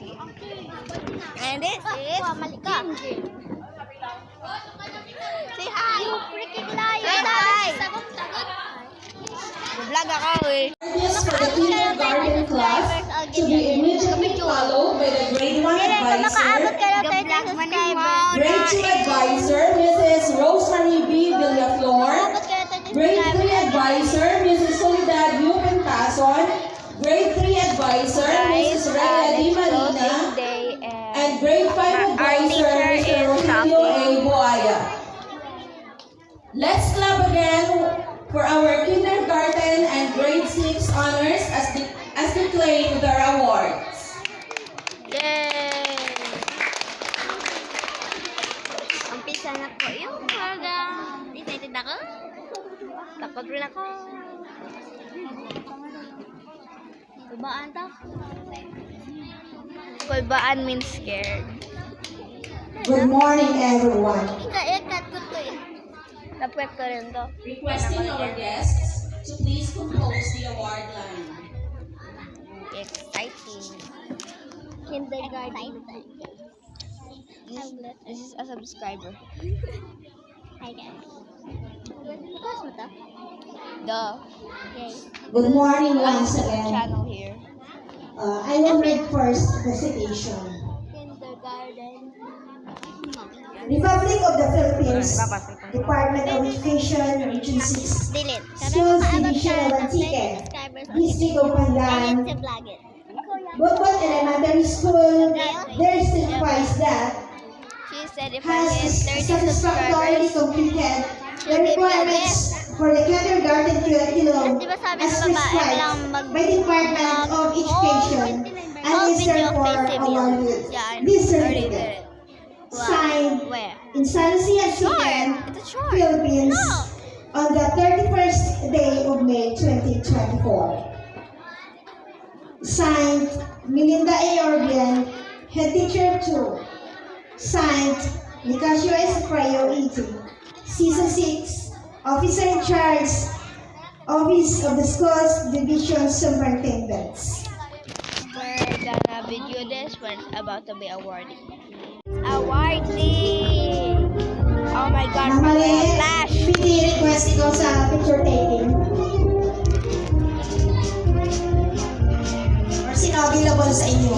And this is Jim. Say hi! You freaking liar! Say hi! Vlog ako eh. This for the kindergarten class to be immediately followed by the grade 1 advisor, grade 2 advisor, Mrs. Rosemary B. Villaflor, grade 3 advisor, Mrs. Soledad U. Pentason, grade 3 advisor, Mrs. Raya D. Marina, and grade 5 advisor, Mr. Rogelio A. Boaya. Let's clap again for our kindergarten and grade 6 honors as they claim their awards. Yay! Umpisa na po yung program. Excited ako. Takot rin ako. Kulbaan to? Kulbaan means scared. Good morning, everyone. Ikat ko to eh. Tapwet ko rin to. Requesting our guests to please compose the award line. Exciting. Kindergarten. This is a subscriber. Hi guys. Bukas mo to? Duh. Okay. Good morning once There's a again. channel here. I will read first the citation. Kindergarten. Republic of the Philippines, Department of Education, Region 6, Delete. Schools Division of Antique, District of Pandan, To vlog it. Botbot Elementary School, there certifies that She said if I has hit 30 satisfactorily subscribers, completed the requirements for the kindergarten curriculum Di ba sabi as ng babae, prescribed walang by the Department of Education and is therefore awarded this certificate. Signed Where? in San Lucia Short. City, It's a short. Philippines, No. on the 31st day of May 2024. Signed, Melinda A. Orbian, Head Teacher 2. Signed, Nicasio S. Prayo, E.T. Season 6, Officer in Charge, Office of the Schools Division Superintendents. We're gonna video this when it's about to be awarded. Awarding! Oh my god, Mamali, flash! PT request ikaw sa picture taking. Or sino available sa inyo?